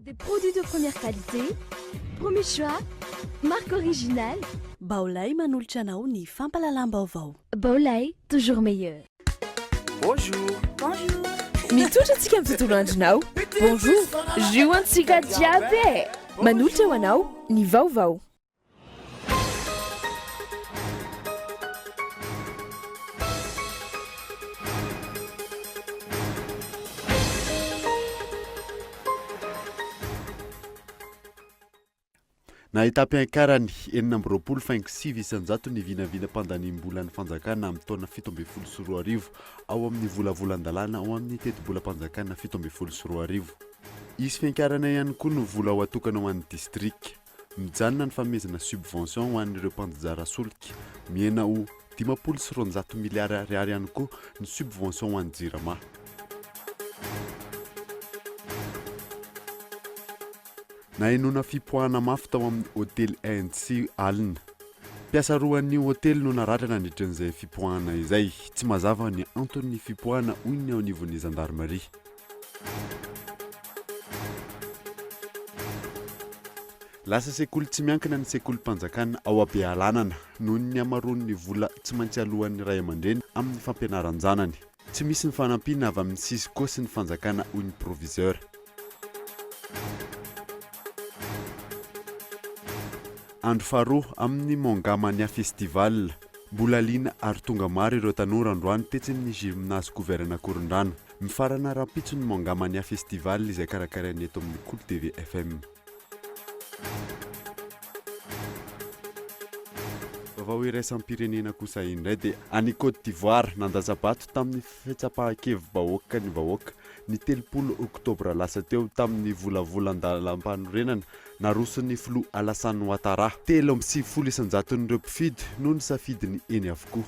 Des produits de première qualité, premier choix, marque originale. Baolay manolotra anao ny fampalalam-baovao. Baolay, toujours meilleur. Bonjour. Bonjour. Mitondra antsika amin'ny tontolo andronao. Bonjour. Jio antsika jiaby. Manolotra ho anao ny vaovao. Nahita mpiankarany 7,5 ny vinavina mpandanimbolan'ny fanjakana amin'ny taona 17 ao amin'ny volavolan-dalàna ao amin'ny teti-bolam-panjakana 17. Isy fiankarana ihany koa no vola ho atokana ho an'ny distrika. Mijanona ny famezana subvention ho an'ireo mpanjara solika. Miena ho 500 miliary ariary ihany koa ny subvention ho an'ny jirama. Nahenona fipoahana mafy tao amin'ny hôtely ANC alina. Mpiasa roa an'io hôtely no naratra nandritran'izay fipoahana izay. Tsy mazava ny antony fipoahana hoy ny ao anivon'ny gendarmerie. Lasa sekoly tsy miankina ny sekolim-panjakana ao Abealanana noho ny amaroan'ny vola tsy maintsy alohan'ny ray aman-dreny amin'ny fampianaran-janany. Tsy misy ny fanampiana avy amin'ny Sisco sy ny fanjakana hoy ny proviseur. Andro faharoa amin'ny Mongamania Festival. Mbola liana ary tonga maro ireo tanora androany tetsin'ny gymnase Gouverna Korondrano. Mifarana rampitso ny Mongamania Festival izay karakarainy eto amin'ny Cool TV FM. Vao iraisam-pirenena kosa indray dia any Côte d'Ivoire nandaza-bato tamin'ny fitsapahan-kevy vahoaka ny vahoaka ny 30 oktobra lasa teo tamin'ny volavolan-dalam-panorenana naroson'ny Flou Alassane Ouattara. 7,900 mpifidy no nisafidiny eny avokoa.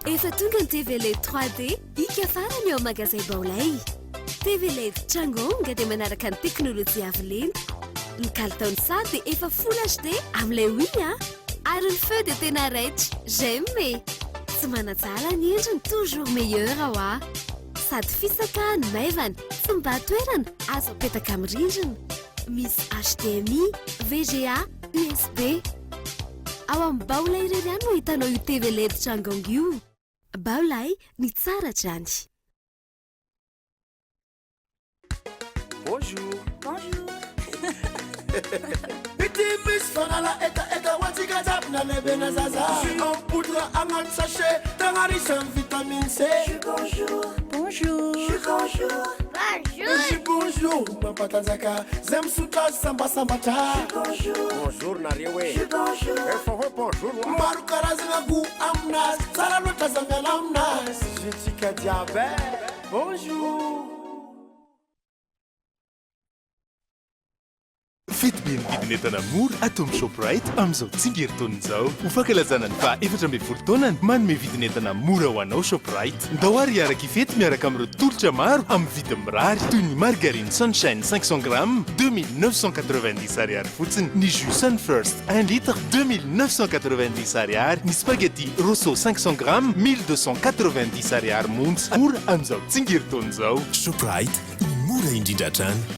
Efa tonga ny TV LED 3D ika farany ao magasin Baolay. TV LED Changonga dia manaraka ny teknôlôjia avo lenta. Ny kalitaony sary dia efa Full HD amin'ilay wing ary ny feu dia tena raitra. J'aime. Tsy manatsara ny endriny toujours meilleur ao sady fisaka ny maivana tsy mibatoerana azo apetaka amin'ny rindrina. Misy HDMI, VGA, USB. Ao amin'ny Baolay irery ihany no hitanao io TV LED Changonga io. Baolay ny tsara drany. Bonjour. Bonjour. Bitimis fanala eka watika tap na lebena zaza. En poudre angan sachet tangarishan vitamine C. Bonjour. Bonjour. Bonjour. Bonjour. Bonjour. Mapatanzaka zem suta samba samba cha. Bonjour. Bonjour na riewe. Bonjour. Bonjour. Maru karazanga gu amnas. Sara lota zangala amnas. Jitika diabe. Bonjour. Fitbin vidin'entana mora ato amin'ny Shoprite amin'izao tsingeritaona izao. Ho fankalazana ny faha-14 taonany manome vidin'entana mora ho anao Shoprite. Ndao ary hiaraka ifety miaraka amin'ireo tolotra maro amin'ny vidiny mirary toy ny margarine Sunshine 500 grammes 2990 ariary fotsiny, ny jus Sunfirst 1 litre 2990 ariary, ny spaghetti Rosso 500 grammes 1290 ariary monja. Mora amin'izao tsingeritaona izao. Shoprite, ny mora indrindra hatrany.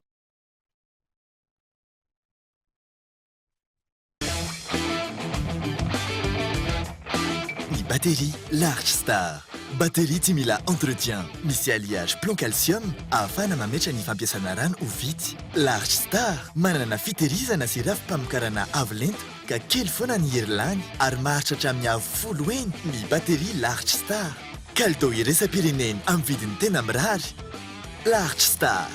Batterie Large Star. Batterie tsy mila entretien. Misy alliage plomb calcium ahafahana mametra ny fampiasana rano ho vitsy. Large Star manana fitehirizana sy rafi-pamokarana avo lenta ka kely foana ny hery lany ary maharitra hatramin'ny avo 10 eny ny batterie Large Star. Kalitao iraisam-pirenena amin'ny vidiny tena mirary. Large Star.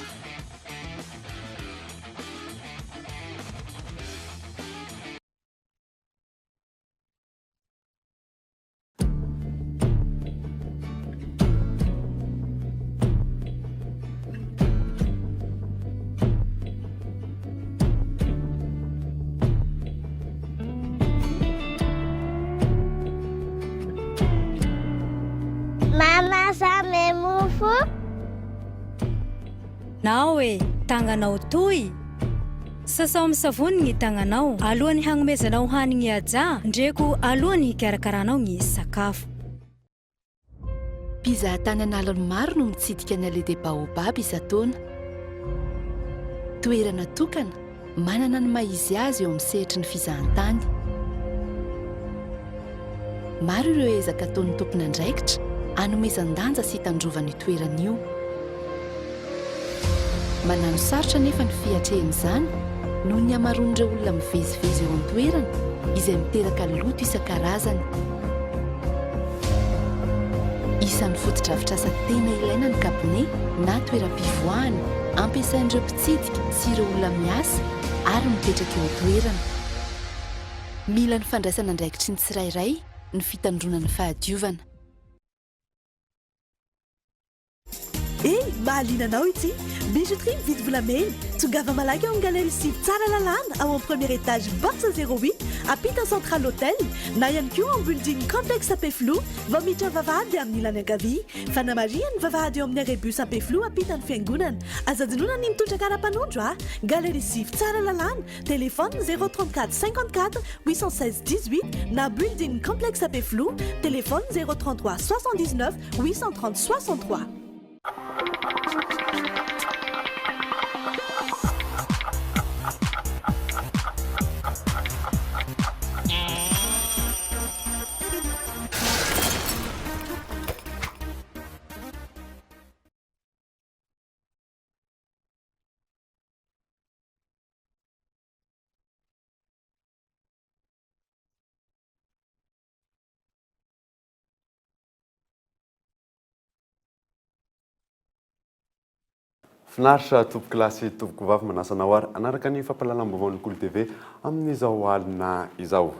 na hoe tagnanao toy sasao amin'ny savony ny tagnanao alohan'ny hagnomezanao hanigny aja ndreko alohan'ny hikarakaranao ny sakafo. mpizahan-tanan'alany maro no mitsidika ny allée des baobab isan-taona. toerana tokana manana ny maizy azy eo amin'ny sehitry ny fizahan-tany. maro ireo ezaka ataon'ny tompona andraikitra hanomezan-danja sy hitandrovany toerana io. manano sarotra nefa ny fiatrehan'izany noho ny hamaroan'ireo olona mivezivezy eo an-toerana izay miteraka loto isan-karazany. isan'ny fotodrafitrasa tena ilaina ny kabone na toeram-pivoahana ampiasain'ireo mpitsidika sy ireo olona miasa ary mipetraka eo an-toerana. mila ny fandraisana andraikitry ny tsirairay ny fitandronany fahadiovana. mahalinanao ity bijouterie vidy volamena tongava malaky ao amin'ny galerie Sive tsara lalàna ao amin'ny premier étage box 08 apita central hôtel na ihany koa amin'ny building complexe Apeflo vao miditra vavahady amin'ny ilany ankavia fanamariany vavahady eo amin'ny arébus Apeflo apita ny fiangonana azadinona ny mitondra kara-panondro galerie Sive tsara lalàna téléphone 034 54 816 18 na building complexe Apeflo téléphone 033 79 830 63. finaritra tompoko lasy tompoko vavy manasanao ary anaraka ny fampahalalam-baovao ny Kolo TV amin'izao alina izao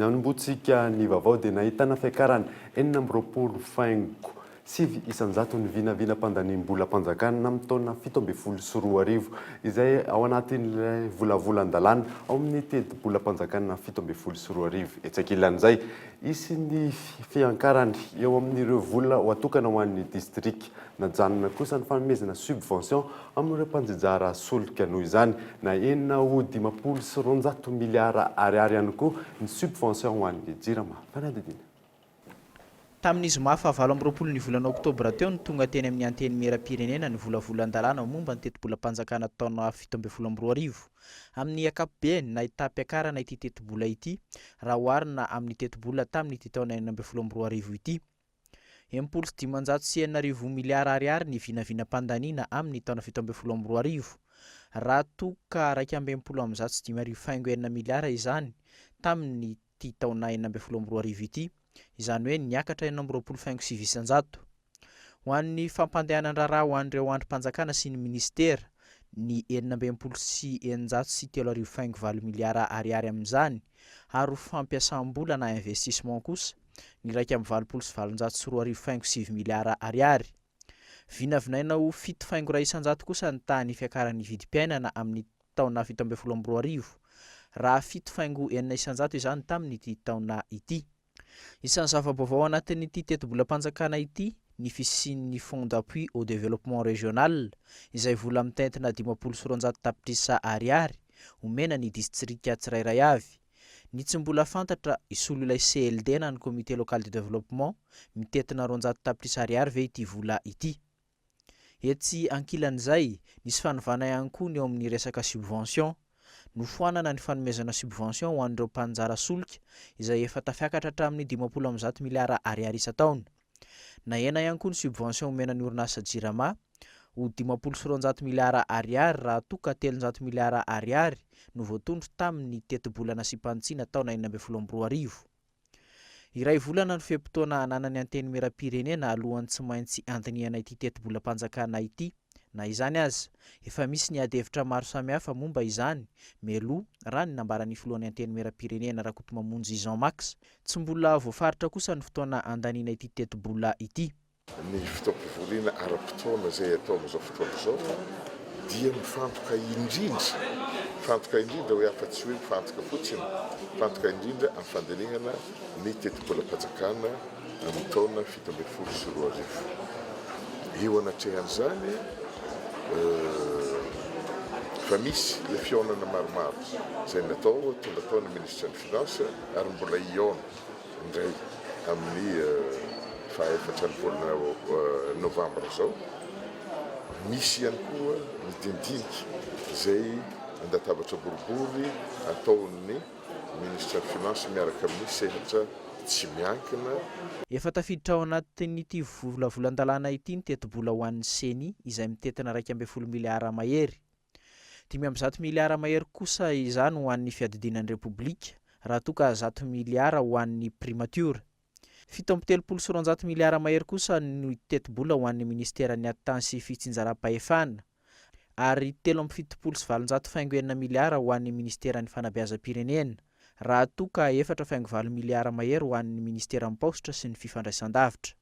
nanombotsika ny vaovao dia nahitana fiakarany 420 faingo 7 isanjato ny vinavina mpandanim-bola mpanjakana amin'ny taona 17 izay ao anatin'ilay volavolan-dalàna ao amin'ny teti-bola mpanjakana 17 etsakilan'izay isy ny fiankarany eo amin'ireo vola ho atokana ho an'ny district najanona kosa ny fanomezana subvention amin'ireo mpanjijara solika noho izany na 920 miliara ariary ihany koa ny subvention ho an'ny jirama fanadidina. tamin'izy mafa 20 ny volana oktobra teo ny tonga teny amin'ny anteny mera-pirenena ny volavolan-dalàna momba ny teti-bola mpanjakana taona 17 amin'ny akapobeany nahita mpiakarana ity teti-bola ity raha oharina amin'ny teti-bola tamin'ny ity taona 17 ity. 709 miliara ariary ny vinavina mpandanina amin'ny taona 17 raha toka 215 faingo 9 miliara izany tamin'ny ity taona 17 ity. izany hoe niakatra 427 ho an'ny fampandehanan-draharaha ho an'ireo androm-panjakana sy ny ministera ny 409 miliara ariary amin'izany ary fampiasam-bola na investissement kosa ny 127 miliara ariary. Vinavinaina ho 7 kosa ny tany fiakaran'ny vidim-piainana amin'ny taona 17 raha 7 izany tamin'ny ity taona ity. Isan'ny zava-baovao anatin'ity teti-bola mpanjakana ity ny fisian'ny fonds d'appui au développement régional izay vola mitentina 50 tapitrisa ariary omena ny distrika tsirairay avy. Ny tsy mbola fantatra isolo ilay CLD na ny comité local de développement mitentina 200 tapitrisa ariary ve ity vola ity. Etsy ankilan'izay nisy fanovana ihany koa ny eo amin'ny resaka subvention. Nofoanana ny fanomezana subvention ho an'ireo mpanjara solika izay efa tafiakatra hatramin'ny 50 miliara ariary isan-taona. Nahena ihany koa ny subvention omena ny orinasa jirama ho 50 miliara ariary raha toka 300 miliara ariary no voatondro tamin'ny teti-bola nasy-pantsina taona 17 Iray volana ny fepotona ananany anteny mera-pirenena alohan'ny tsy maintsy andiniana ity teti-bola mpanjakana ity. Na izany aza efa misy ny adevitra maro samihafa momba izany melo raha ny nambaran'ny filohan'ny anteny mera-pirenena Rakoto Mamonjy Jean Max tsy mbola voafaritra kosa ny fotoana andaniana ity teti-bola ity. Ny fitaom-pivoriana ara-potoana izay atao amin'izao fotoana izao dia mifantoka indrindra hoe afa-tsy hoe mifantoka fotsiny mifantoka indrindra amin'ny fandinihana ny teti-bola mpanjakana amin'ny taona 17 eo anatrehan'izany fa misy le fionana maromaro zay natao tonga taona ministre ny finance ary mbola iona indray amin'ny faefatra ny volana novembre zao misy ihany koa midindinika zay andatabatra boribory ataon'ny ministre ny finance miaraka amin'ny sehatra tsy miankina. Efa tafiditra ao anatin'ity volavolan-dalàna ity ny teti-bola ho an'ny seny izay mitetina 2.1 miliara mahery. 5.7 miliara mahery kosa izany ho an'ny fiadidinan'ny repoblika raha toa ka 100 miliara ho an'ny primature. 7.9 miliara mahery kosa ny teti-bola ho an'ny ministeran'ny attan sy fitsinjaram-pahefana ary 7.7 miliara ho an'ny ministeran'ny fanabeazam-pirenena. Raha toa ka 4.4 miliara mahery ho an'ny ministeran'ny paostra sy ny fifandraisan-davitra.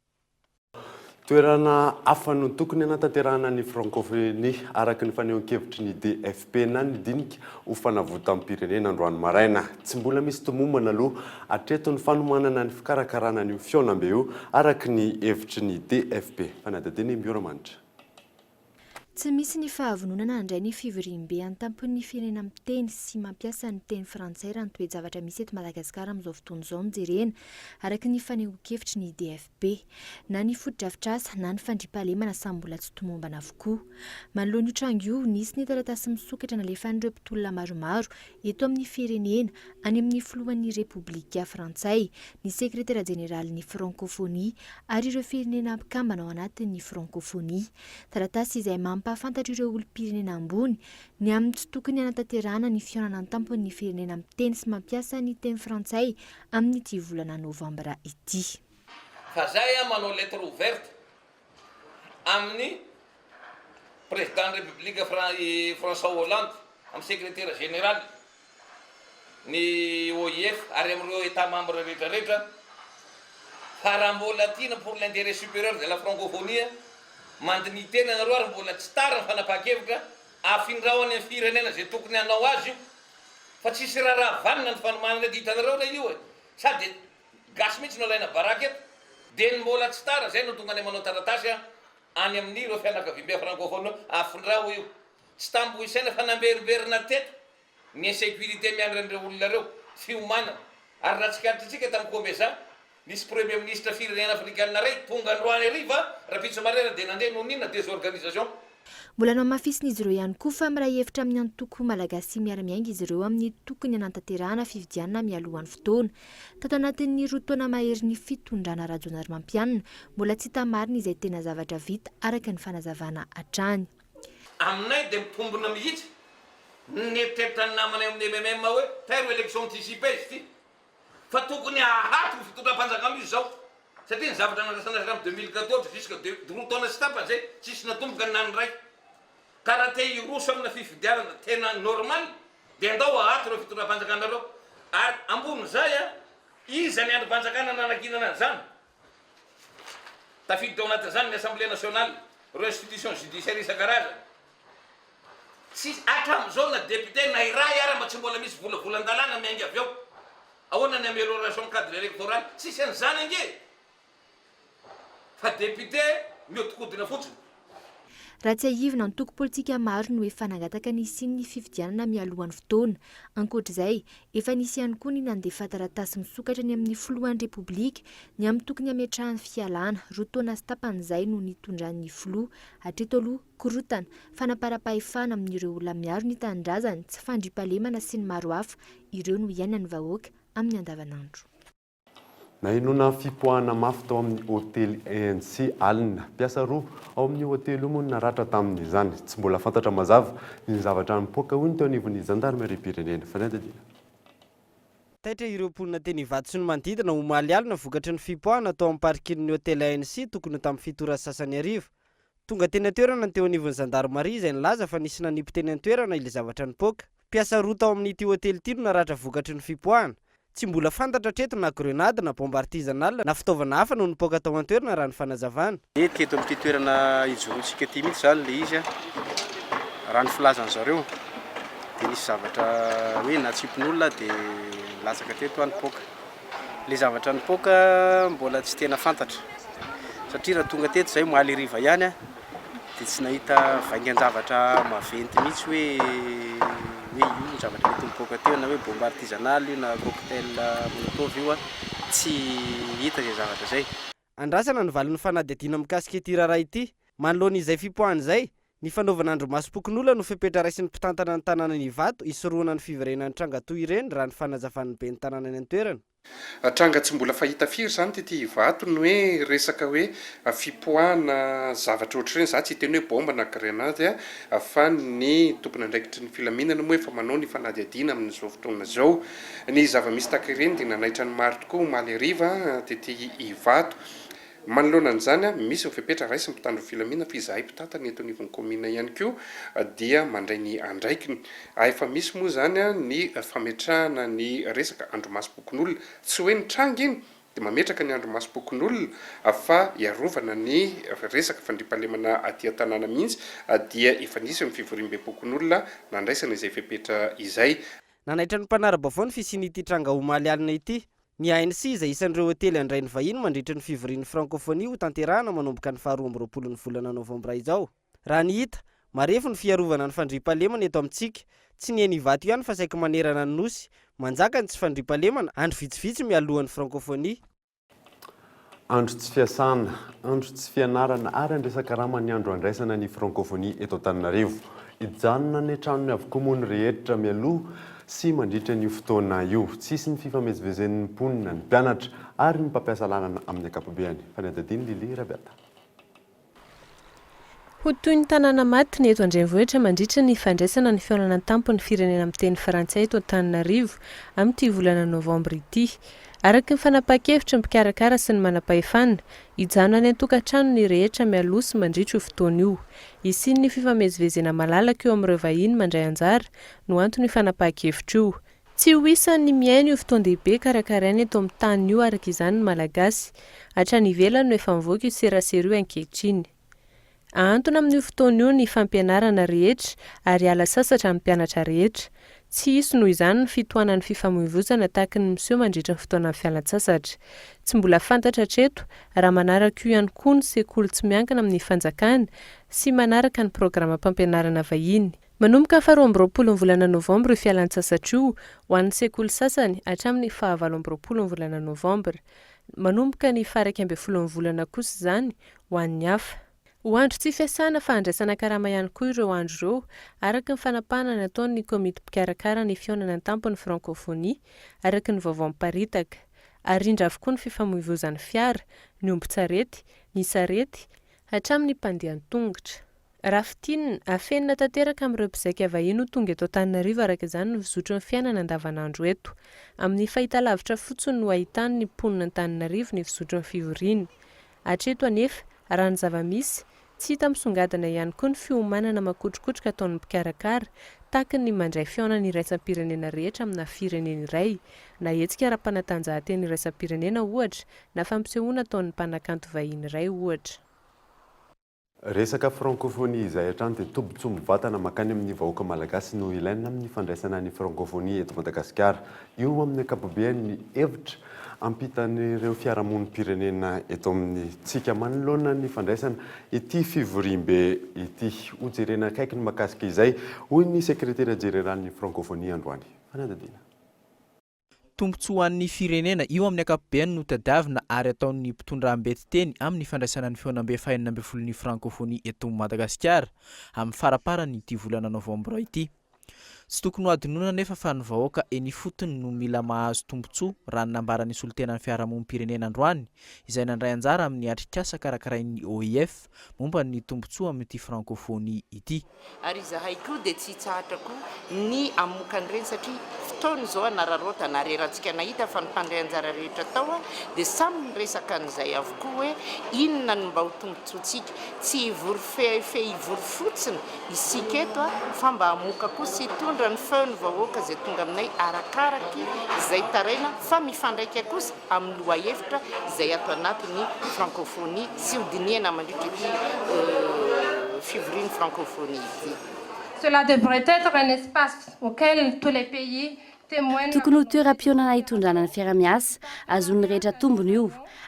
Toerana hafa no tokony hanatanterahana ny francophonie araka ny fanehoan-kevitry ny DFP na ny dinika ho fanavota amin'ny pirenena androany maraina. Tsy mbola misy tomombana aloha hatreto ny fanomanana ny fikarakarana ny fionambe io araka ny hevitry ny DFP. Fanadadeny Mbioramanitra. Tsy misy ny fahavononana handray ny fivorim-be an-tampon'ny firenena miteny sy mampiasa ny teny frantsay raha ny toe-javatra misy eto Madagasikara amin'izao fotoana izao no jerena araka ny fanehoan-kevitry ny DFP na ny foto-drafitrasa na ny fandriampahalemana samy mbola tsy tomombana avokoa. Manoloana io trango io nisy ny taratasy misokatra nalefan'ireo mpitolona maromaro eto amin'ny firenena any amin'ny filohan'ny repoblika frantsay, ny sekretera jeneralin'ny francophonie ary ireo firenena mpikambana ao anatin'ny francophonie. Taratasy izay mampahafantatra ireo olom-pirenena ambony ny amin'ny tsy tokony hanatanterahana ny fionana an-tampon'ny firenena miteny sy mampiasa ny teny frantsay amin'ity volana novambra ity. Fa zay manao lettre ouverte amin'ny président république François Hollande, amin'ny secrétaire général ny OIF ary amin'ireo état membre rehetrarehetra fa raha mbola tiana pour l'intérêt supérieur de la francophonie mandiny tena nareo ary mbola tsy tara ny fanapaha-kevitra afindrahony amin'ny firenena zay tokony hanao azy io fa tsisy raha vanina ny fanomanana edy hitanareo ilay io sady gasy mihitsy no alaina baraka eto dia ny mbola tsy tara zay no tonga any manao taratasy any amin'ny ireo fianakaviam-be francophonie afindraho io tsy tambo isaina fa namberiberina teto ny insécurité miandran'ireo olona reo fiomana ary raha tsikaritritsika tamin'ny Kombesa nisy premier ministre firenena afrikanina ray tonga androany ariva raha pitso marera dia nandeha nonina des organisations. Mbola no mafisin'izy ireo ihany koa fa miray hevitra amin'ny antoko malagasy miara-miainga izy ireo amin'ny tokony hanatanterahana fividianana mialohan'ny fotoana. Tato anatin'ny roa taona mahery ny fitondrana rajonary mampianina mbola tsy hita marina izay tena zavatra vita araka ny fanazavana hatrany. Aminay dia mitombona mihitsy netreritra ny namana amin'ny MMM hoe tairo élection anticipée izy ity fa tokony ahato fitondram-panjakana izy zao satria ny zavatra nandrasana amin'ny 2014 jusqu'à 2 taona sy tapany zay tsisy natomboka ny nany raiky ka raha te hiroso amina fifidianana tena normal dia andao ahato reo fitondram-panjakana reo ary ambon'izay iza ny androm-panjakana nanakinana an'izany tafidy tao anatin'izany ny assemblée nationale reo institution judiciaire isan-karazany tsy hatramin'izao na député na iray ary mba tsy mbola misy volavolan-dalàna miainga avy eo ahoana ny amélioration cadre électoral tsisy an'izany ange fa député miotikodina fotsiny. Raha tsy ahivina antoko politika maro no efa nangataka ny sin'ny fifidianana mialohan'ny fotoana. Ankoatr'izay, efa nisy ihany koa ny nandefa taratasy misokatra ny amin'ny filohan'ny repoblika ny amin'ny tokony hametrahany fialana roa taona sy tapan'izay no nitondran'ny filoha hatreto aloha korotana fanaparam-pahefana amin'ireo olona miaro ny tanindrazany tsy fandriampahalemana sy ny maro hafa ireo no iainany vahoaka amin'ny andavanandro. Na inona fipoahana mafy tao amin'ny hôtely ANC Alina. Mpiasa roa ao amin'ny hôtely moa naratra tamin'izany. Tsy mbola fantatra mazava ny zavatra mipoaka hoy ny teo anivon'ny zandarmeriam-pirenena. Fanadadina. Taitra ireo mponina teny Ivato sy ny manodidina omaly alina vokatry ny fipoahana tao amin'ny parkin'ny hôtely ANC tokony tamin'ny fitora sasany ariva. Tonga teny an-toerana ny teo anivon'ny zandarmaria izay nilaza fa nisy nanipy teny an-toerana ilay zavatra nipoaka. Mpiasa roa tao amin'ity hôtely ity no naratra vokatry ny fipoahana. Tsy mbola fantatra treto na grenade na bomba artisanal na fitaovana hafa no nipoaka tao an-toerana raha ny fanazavana. Eto amin'ity toerana ijoroantsika ity mihitsy zany le izy raha ny filazany zareo dia nisy zavatra hoe natsipin'olona dia latsaka teto nipoaka. Le zavatra nipoaka mbola tsy tena fantatra satria raha tonga teto zay mahaly riva ihany dia tsy nahita vaingan-javatra maventy mihitsy hoe io zavatra mety mipoaka teo na hoe bomba artisanal io na cocktail molotov io a tsy hita zay zavatra zay. Andrasana ny valin'ny fanadihadiana mikasika ity raharaha ity manoloan'izay fipoahana izay ny fanaovana andro masom-pokon'olona no fepetra raisy ny mpitantana ny tanàna ny Ivato hisoroana ny fiverenan'ny tranga-toa ireny raha ny fanazavan'ny be ny tanàna ny an-toerana. Tranga tsy mbola fahita firy zany ty Ivato no hoe resaka hoe fipoahana zavatra ohatr'ireny za tsy hiteny hoe bomba na grenade fa ny tompony andraikitry ny filaminana moa efa manao ny fanadihadiana amin'izao fotoana zao. Ny zava-misy tahaka ireny dia nanaitra ny maro tokoa omaly hariva ty Ivato. Manoloana an'izany misy fepetra raisy mpitandro filaminana fizahay mpitantana eto anivon'ny komina ihany koa dia mandray ny andraikiny. Efa misy moa zany ny fametrahana ny resaka andro masom-pokon'olona tsy hoe ny tranga iny dia mametraka ny andro masom-pokon'olona fa iarovana ny resaka fandriampahalemana aty an-tanàna mihitsy dia efa nisy amin'ny fivoriam-be-pokon'olona nandraisana izay fepetra izay. Nanaitra ny mpanaraba vao ny fisian'ity tranga omaly alina ity. Ny ANC izay isan'ireo hotely andray ny vahiny mandritra ny fivorian'ny francophonie ho tanterahana manomboka ny 12 ny volana novambra izao. Raha ny hita marefo ny fiarovana ny fandriampahalemana eto amintsika tsy ny eny Ivato ihany fa saika manerana ny nosy manjaka ny tsy fandriampahalemana andro vitsivitsy mialohan'ny francophonie. Andro tsy fiasana, andro tsy fianarana ary andresaka rama ny andro andraisana ny francophonie eto Antananarivo. Ijanona ny tranony avokoa moa ny rehetra mialoha sy mandritra ny fotoana io. Tsisy ny fifamezivezen'ny mponina, ny mpianatra ary ny mpampiasa lalana amin'ny ankapobeny. Fanadadiny Lili Rabiata. Ho toy ny tanàna maty ny eto Andrenivohitra mandritra ny fandraisana ny fihaonana tampo ny firenena amin'ny teny frantsay eto Antananarivo amin'ity volana novambra ity. Araka ny fanapahan-kevitra ny mpikarakara sy ny manam-pahefana, hijanona ny an-tokantrano ny rehetra mialoha sy mandritra io fotoana io. Isiany ny fifamezivezena malalaka eo amin'ireo vahiny mandray anjara no antony fanapahan-kevitra io. Tsy ho isan'ny miaina io fotoan-dehibe karakaraina eto amin'ny tany io araka izany ny malagasy. Hatrany ivelany no efa mivoaka io serasera io ankehitriny. Ahantona amin'io fotoana io ny fampianarana rehetra ary ala sasatra amin'ny mpianatra rehetra. Tsy hisy noho izany ny fitohanan'ny fifamoivoizana tahaka ny miseho mandritra ny fotoana fialan-tsasatra. Tsy mbola fantatra hatreto raha manaraka io ihany koa ny sekoly tsy miankina amin'ny fanjakana sy manaraka ny programa mpampianarana vahiny. Manomboka 12 volana novambra io fialan-tsasatra io ho an'ny sekoly sasany hatramin'ny 17 volana novambra. Manomboka ny 12 volana kosa izany ho an'ny hafa. Ho andro tsy fiasana fa andraisana karama ihany koa ireo andro ireo araka ny fanapahana nataon'ny komity mpikarakara ny fihaonana tampon'ny francophonie araka ny vaovao miparitaka. Arindra avokoa ny fifamoivoizan'ny fiara, ny ombin-tsarety, ny sarety hatramin'ny mpandeha tongotra. Rafitinina afenina tanteraka amin'ireo mpizaika vahiny ho tonga eto Antananarivo araka izany ny fizotry ny fiainana andavanandro eto. Amin'ny fahitalavitra fotsiny no ahitany ny mponina Antananarivo ny fizotry ny fivoriana. Hatreto anefa raha ny zava-misy tsy hita misongadina ihany koa ny fiomanana makotrokotroka ataon'ny mpikarakara tahaka ny mandray fihaonana iraisam-pirenena rehetra amina firenena iray, na hetsika ara-panatanjahantena iraisam-pirenena ohatra na fampisehoana ataon'ny mpanakanto vahiny iray ohatra. Resaka francophonie izay hatrany dia tombontsombo vatana makany amin'ny vahoaka malagasy no ilaina amin'ny fandraisana ny francophonie eto Madagasikara. Io amin'ny ankapobeny ny hevitra ampitan'ireo fiarahamonim-pirenena eto amin'ny tsika manoloana ny fandraisana ity fivoriam-be ity. Hojerena akaiky ny makasika izay hoy ny sekretera jeneraly francophonie androany. Fanadadina. Tombontsoa ho an'ny firenena io amin'ny ankapobeny no tadiavina ary ataon'ny mpitondram-betiteny amin'ny fandraisana ny feonam-be fahaenina ambin'ny folon'ny francophonie eto Madagasikara amin'ny faraparany ity volana novambra ity. Tsy tokony ho adinoina nefa fa ny vahoaka eny fotony no mila mahazo tombontsoa raha ny nambaran'ny solotenan'ny fiarahamonim-pirenena androany izay nandray anjara amin'ny atrikasa karakarain'ny OIF momba ny tombontsoa amin'ity francophonie ity. Ary izahay koa dia tsy tsahatra koa ny amokan'ireny satria fotoana izao anararota na rerantsika nahita fa ny mpandray anjara rehetra tao dia samy miresaka an'izay avokoa hoe inona no mba ho tombontsoantsika tsy hivory fotsiny isika eto fa mba hamoka koa sy hitondra ny feony vahoaka izay tonga aminay arakaraky izay taraina fa mifandraika kosa amin'ny lohahevitra izay ato anatin'ny francophonie sy hodiniana mandritra ity fivorian'ny francophonie ity. Cela devrait être un espace auquel tous les pays tokony ho toeram-pionana hitondrana ny fiara-miasa azon'ny rehetra tombony io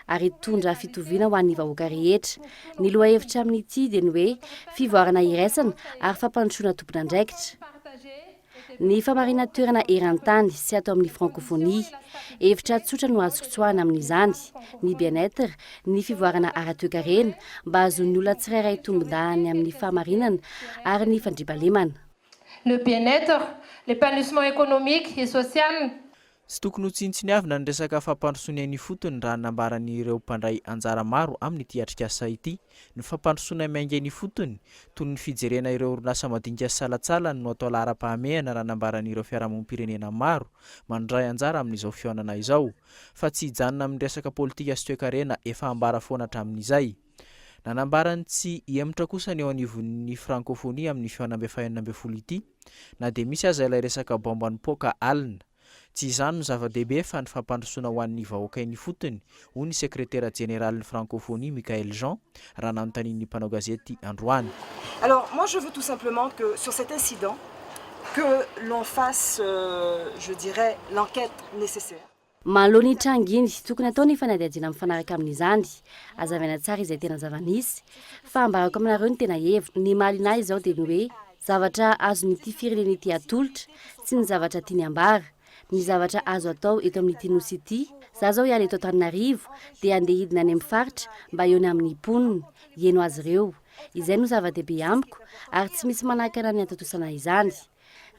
ary hitondra fitoviana ho an'ny vahoaka rehetra ny loha hevitra amin'ity dia ny hoe fivoarana iraisana ary fampandrosoana tompon'andraikitra ny famarina toerana eran-tany sy atao amin'ny francophonie hevitra tsotra no azokotsoahana amin'izany ny bien-être ny fivoarana ara-toekarena mba azon'ny olona tsirairay tombon-dahany amin'ny fahamarinana ary ny fandriampahalemana. Le bien-être, l'épanouissement économique et social. Tsy tokony ho tsintsiniavina ny resaka fampandrosoana ny fotony raha nambaran'ireo mpandray anjara maro amin'ity atrikasa ity ny fampandrosoana miainga ny fotony toy ny fijerena ireo orinasa madinika salatsala no atao laharam-pahamehana raha nambaran'ireo fiarahamonim-pirenena maro mandray anjara amin'izao fihaonana izao fa tsy hijanona amin'ny resaka politika sy toe-karena efa ambara foana hatramin'izay. Nanambarany tsy hiemitra kosa ny eo anivon'ny francophonie amin'ny fihaonam-be folo ity na dia misy aza ilay resaka bombany poka alina. Tsy izany no zava-dehibe fa ny fampandrosoana ho an'ny vahoaka ny fotony hoy ny sekretera général francophonie Michael Jean raha nanontanian'ny mpanao gazety androany. Alors moi je veux tout simplement que sur cet incident que l'on fasse je dirais l'enquête nécessaire. Manoloana ny tranginy tokony atao ny fanadihadiana amin'ny fanaraka amin'izany azavaina tsara izay tena zava-nisy fa ambarako aminareo ny tena hevitra ny malina izao dia ny hoe zavatra azon'ity firenena ity atolotra sy ny zavatra tiany ambara ny zavatra azo atao eto amin'ity nosy ity za zao hiala eto Antananarivo dia andeha hidina any amin'ny faritra mba eo ny amin'ny ponina hieno azy ireo izay no zava-dehibe amiko ary tsy misy manakana ny antatosana izany.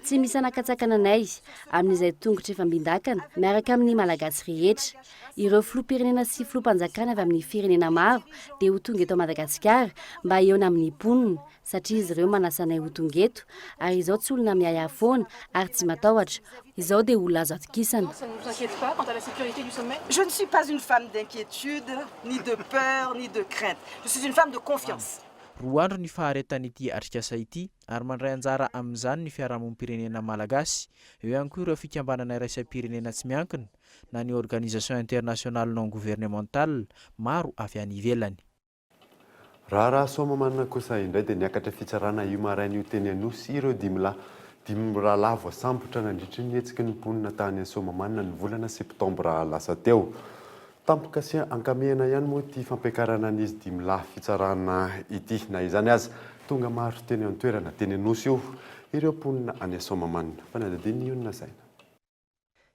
Tsy misy anakatsakana anay amin'izay tongotra efa mbindakana miaraka amin'ny malagasy rehetra ireo filoham-pirenena sy filoham-panjakana avy amin'ny firenena maro dia ho tonga eto Madagasikara mba eo ny amin'ny ponina satria izy ireo manasanay ho tonga eto ary izao tsy olona miaya foana ary tsy matahotra izao dia olona azo atokisana. Ça ne vous inquiète pas quant à la sécurité du sommet? Je ne suis pas une femme d'inquiétude, ni de peur, ni de crainte. Je suis une femme de confiance. Roa andro ny faharetan'ity atrikasa ity ary mandray anjara amin'izany ny fiarahamonim-pirenena malagasy eo ihany koa ireo fikambanana iraisam-pirenena tsy miankina na ny organisation internationale non gouvernementale maro avy any ivelany. Raha somamanina kosa indray dia niakatra fitsarana io maraina io teny anosy ireo dimy rahalahy voasambotra nandritry ny hetsiky ny mponina tany Somamanina ny volana septambra lasa teo. Tampoka sy ankamehana ihany moa ty fampiakarana an'izy dimy lahy fitsarana ity na izany aza tonga maro teny an-toerana teny anosy io ireo mponina any Somamanina fanadadiny io nasaina.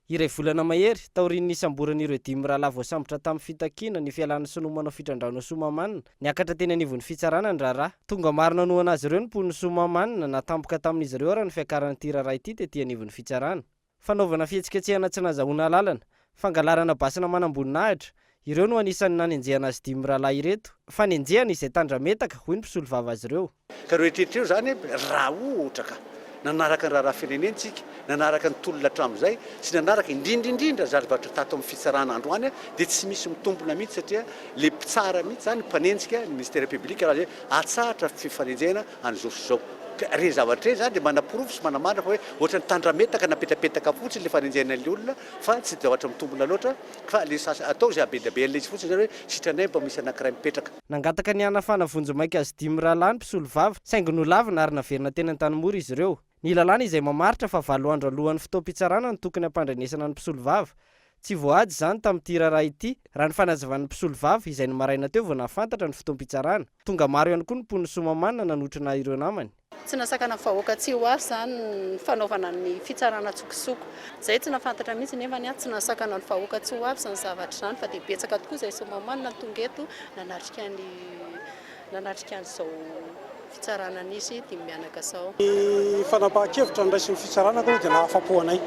Iray volana mahery taorian'ny isamboran'ireo dimy rahalahy voasambotra tamin'ny fitakiana ny fialana sy no manao fitrandrano Somamanina niakatra teny anivon'ny fitsarana ny raharaha tonga maro nanoana azy ireo ny mponiny Somamanina natampoka tamin'izy ireo raha ny fiakarana ity raharaha ity tetỳ anivon'ny fitsarana fanaovana fihetsiketsehana tsy nahazahoana lalana fangalarana basina manamboninahitra ireo no anisan'ny nanenjehana azy dimy rahalahy ireto fa nenjehana izay tandrametaka hoy ny mpisolo vava azy ireo ka rehetrrehetra eo zany raha ohatra ka nanaraka ny raharaha firenentsika nanaraka ny tolona hatramin'izay sy nanaraka indrindraindrindra zavatra tato amin'ny fitsarana androany dia tsy misy mitombona mihitsy satria le mpitsara mihitsy zany mpanenjika ny ministère public raha zay atsahatra fifanenjehana an'izao sy zao re zavatra zany dia manaporofo sy manamana fa hoe ohatrany tandrametaka napetapetaka fotsiny le fanenjehana le olona fa tsy zavatra mitombona loatra fa le atao zay abedabela izy fotsiny zany hoe sitranay mba misy anankiray mipetraka nangataka ny anafana vonjo maika azy dimy rahalahy ny mpisolo vava saingy no lavina ary naverina teny an-tanimora izy ireo ny lalàna izay mamaritra fa 7 andro alohan'ny fotoam-pitsarana ny tokony hampandrenesana ny mpisolo vava tsy voady zany tamin'ity raharaha ity raha ny fanazavan'ny mpisolo vava izay ny maraina teo vao nafantatra ny fotoam-pitsarana tonga maro ihany koa ny mponiny Somamanina nanotrana ireo namany. Tsy nasakana vahoaka tsy ho avy zany ny fanaovana ny fitsarana tsokisoko zay tsy nafantatra mihitsy nefa ny tsy nasakana ny vahoaka tsy ho avy zany zavatra zany fa dia betsaka tokoa izay Somamanina tonga eto nanatrika an'izao fitsarana nisy dimy mianaka sao. Ny fanapahan-kevitra ny raisin'ny fitsarana koa dia nahafapo anay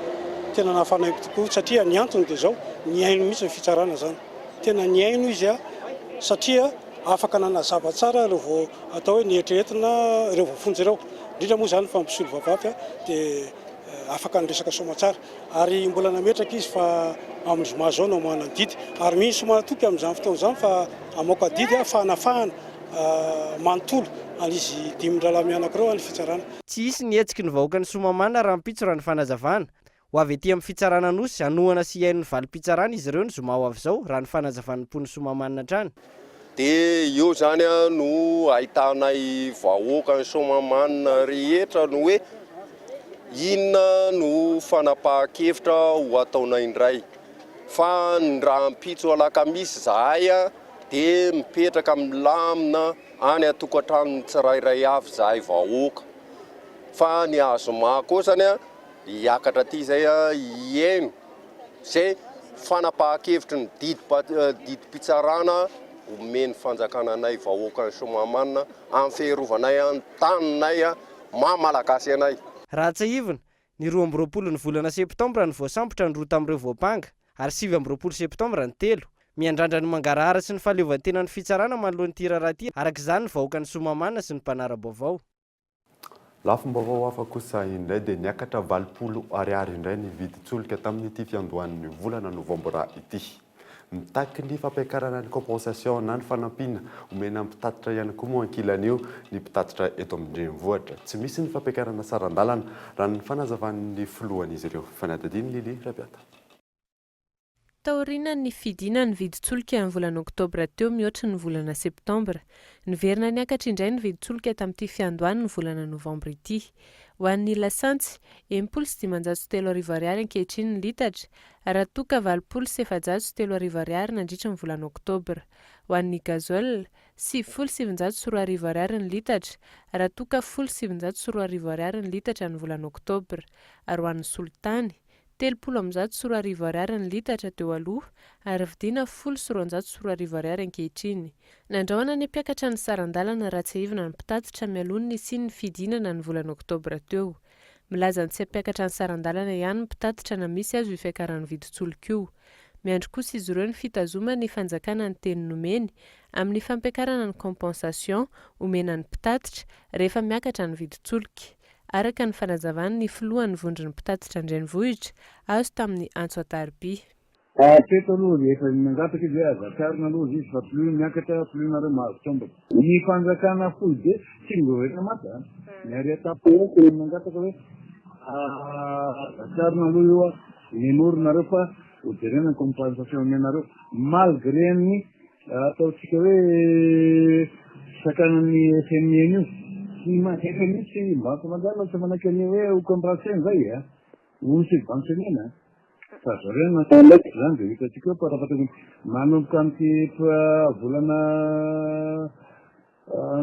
tena nahafanaiko tokoa satria ny antony dia zao ny aino mihitsy ny fitsarana zany tena ny aino izy satria afaka nanazava tsara ireo vao atao hoe nihetrehetina ireo voafonjy ireo indrindra moa zany fa mpisolo vavavy dia afaka nyresaka somatsara ary mbola nametraka izy fa amin'ny zoma zao no amoahana ny didy ary misy somanatoky amin'izany fotoana izany fa amoaka didy fa hanafahana manontolo an'izy dimy rahalahy mianakireo any fitsarana. Tsy hisy ny hetsiky ny vahoaka ny Somamanina raha mipitso raha ny fanazavana ho avy etỳ amin'ny fitsarana anosy anohana sy iain'ny valim-pitsarana izy ireo ny zoma ho avy zao raha ny fanazavan'ny mponiny Somamanina trany. Dia io zany no ahitanay vahoaka ny Somamanina rehetra no hoe inona no fanapahan-kevitra ho ataona indray fa raha mpitso alakamisy zahay dia mipetraka milamina any atokantrano tsirairay avy zahay vahoaka fa ny azoma kosany hiakatra ty zay ieno zay fanapahan-kevitry ny didim-pitsarana omeny fanjakana anay vahoaka ny Somamanina amin'ny fiarovanay ny taninay mamalagasy anay. Ratsaivina ny 12 ny volana septambra ny voasambotra ny roa tamin'ireo voapanga ary 7 septambra ny telo miandrandra ny mangarahara sy ny fahaleovantenan'ny fitsarana manoloan'ny tiraraha ty arak'izany ny vahoaka ny Somamanina sy ny mpanara-baovao. Lafim-baovao hafa kosa indray dia niakatra 20 ariary indray ny vidin-tsolika tamin'ity fiandohan'ny volana novambra ity. Mitaky ny fampiakarana ny compensation na ny fanampiana omena mpitatitra ihany koa moa ankilan'io ny mpitatitra eto amin'ny-drenivohitra. Tsy misy ny fampiakarana sarandalana raha ny fanazavan'ny filohan'izy ireo. Fanatadiany Lili Rabiata. Taoriana ny fidina ny vidin-tsolika amin'ny volana oktobra teo mihoatra ny volana septambra. Niverina niakatra indray ny vidin-tsolika tamin'ity fiandohany ny volana novambra ity. Ho an'ny lasantsy 8,503 ariary ankehitriny ny litatra, raha toka 7,703 ariary nandritra ny volana oktobra. Ho an'ny gazole 7,703 ariary ny litatra, raha toka 7,703 ariary ny litatra ny volana oktobra. Ary ho an'ny soltany 7,703 ariary ny litatra teo aloha ary vidina 7,703 ariary ankehitriny. Nandrahoana ny mpiakatra ny sarandalana Ratsaivina ny mpitatitra mialony sy ny fidinana ny volana oktobra teo. Milaza ny tsy hampiakatra ny sarandalana ihany mpitatitra na misy azo ifiakaran'ny vidin-tsolika io. Miandry kosa izy ireo ny fitazoma ny fanjakana ny teny nomeny amin'ny fampiakarana ny compensation omena ny mpitatitra rehefa miakatra ny vidin-tsolika. Araka ny fanazavany ny filohan'ny vondron'ny mpitatitra an-drenivohitra azo tamin'ny Antso Atarby. Teto aloha rehefa nangataka izy hoe azakarina aloha izy fa plus miakatra plus nareo mahazo tombony. Ny fanjakana fohy be tsy miroveka maty ny ary atapo nangataka hoe azakarina aloha io menorina fa hojerena compensation menareo malgré ny ataontsika hoe sakanan'ny FMI io sy FMI sy banque mondiale tsy manakany hoe ho compensation zay ho subventionnena fa zareo natalaky zany dia hitantsika hoe parapatra manomboka amin'ity volana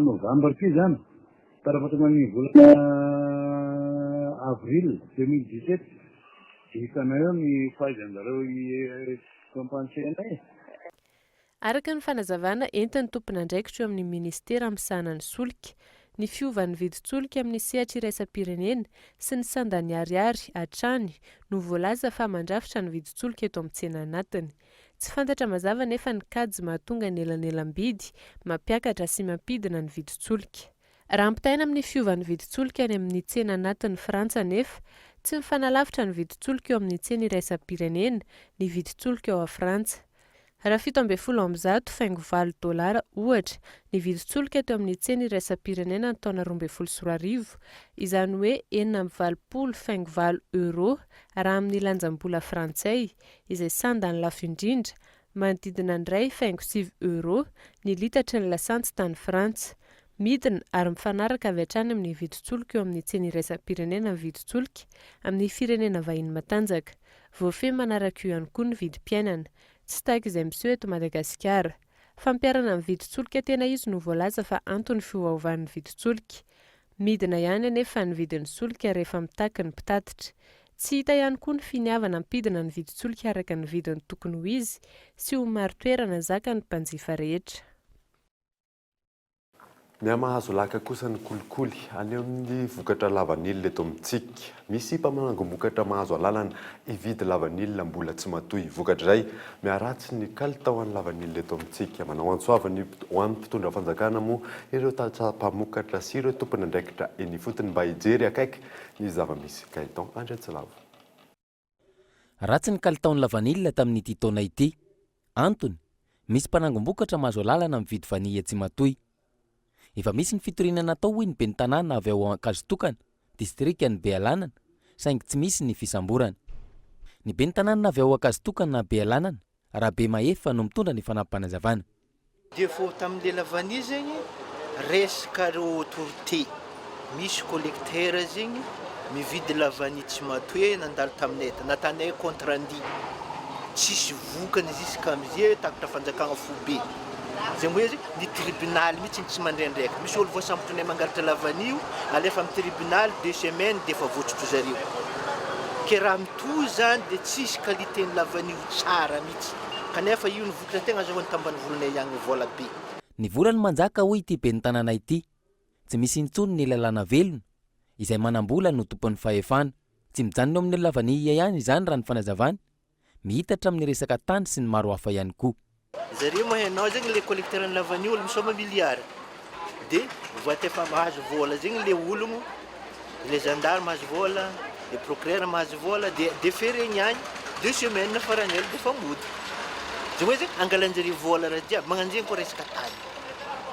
novambra ity zany parapatra amin'ny volana avril 2017 hitanay eo ny fahaizanjareo compensationa Araka ny fanazavana entin'ny tompon'andraikitra eo amin'ny ministera misahana ny solika, ny fiovan'ny vidin-tsolika amin'ny sehatra iraisam-pirenena sy ny sandany ariary hatrany no voalaza fa mandrafitra ny vidin-tsolika eto amin'ny tsena anatiny. Tsy fantatra mazava nefa ny kajy mahatonga ny elanelam-bidy mampiakatra sy mampidina ny vidin-tsolika. Raha ampitaina amin'ny fiovan'ny vidin-tsolika any amin'ny tsena anatin'ny Frantsa nefa, tsy mifanalavitra ny vidin-tsolika eo amin'ny tsena iraisam-pirenena ny vidin-tsolika eo a Frantsa. Raha 7,100 dolara ohatra ny vidin-tsolika teo amin'ny tsena iraisam-pirenena ny taona 2024, izany hoe 7,40 euro raha amin'ny lanjam-bola frantsay, izay sandany lafo indrindra, manodidina indray 7 euro ny litatra ny lasantsy tany Frantsa. Midina ary mifanaraka avy hatrany amin'ny vidin-tsolika eo amin'ny tsena iraisam-pirenena ny vidin-tsolika amin'ny firenena vahiny matanjaka. Voafehy manaraka io ihany koa ny vidim-piainana. Tsy tahaka izay miseho eto Madagasikara. Fampiarana amin'ny vidin-tsolika tena izy no voalaza fa antony fiovaovan'ny vidin-tsolika. Midina ihany anefa ny vidin'ny solika rehefa mitaky ny mpitatitra. Tsy hita ihany koa ny finiavana ampidina ny vidin-tsolika araka ny vidiny tokony ho izy sy ho maro-toerana zaka ny mpanjifa rehetra. Miamahazo laka kosa ny kolikoly any amin'ny vokatra lavanilina eto amintsika. Misy mpamanangom-bokatra mahazo alalana hividy lavanilina mbola tsy matoy. Vokatra izay miaratsy ny kalitao any lavanilina eto amintsika. Manao antsoavany ho amin'ny mpitondra fanjakana moa ireo mpamokatra sy ireo tompony andraikitra eny fotony mba hijery akaiky ny zava-misy. Gaëtan Andretsilavo. Ratsy ny kalitaon'ny lavanilina tamin'ity taona ity. Antony, misy mpanangom-bokatra mahazo alalana mividy vanilla tsy matoy. Efa misy ny fitorinana natao hoy ny ben'ny tanàna avy ao Ankazotokana, distrika ny Bealanana, saingy tsy misy ny fisamborana. Ny ben'ny tanàna avy ao Ankazotokana Bealanana, Rabe Mahefa no mitondra ny fanampanazavana. Défaut tamin'ilay lavany zegny resaka autorité, misy collecteur zegny mividy lavani tsy matoe nandalo taminay natanay contrandi tsisy vokany jusqu'à amizay takatra fanjakagna fobe zay hoe ny tribunal mihitsy tsy mandraindraiky misy olo voasambotry nay mangalatra lavani io alefa amin'ny tribunal 2 semaines dia efa voatsotro zareo ke raha mitoy zany dia tsisy qualité ny lavani io tsara mihitsy kanefa io ny vokatra tegna azahoany tambany volonay ihany vola be ny volany manjaka hoy ity be ny tanàna ity tsy misy intsony ny lalàna velona izay manambola no tompon'ny fahefana tsy mijanona amin'ny lavania ihany izany raha ny fanazavany mihitatra amin'ny resaka tany sy ny maro hafa ihany koa zareo moa hainao zegny le collecteur ny lavani olo misoma miliara dia voatefa mahazo vola zegny le ologno le gendarme mahazo vola le procureur mahazo vola dia deferegny any 2 semaines faran'ela dia fa mody zay hoe zegny angalanjare vola raha jiaby magnanjegny koa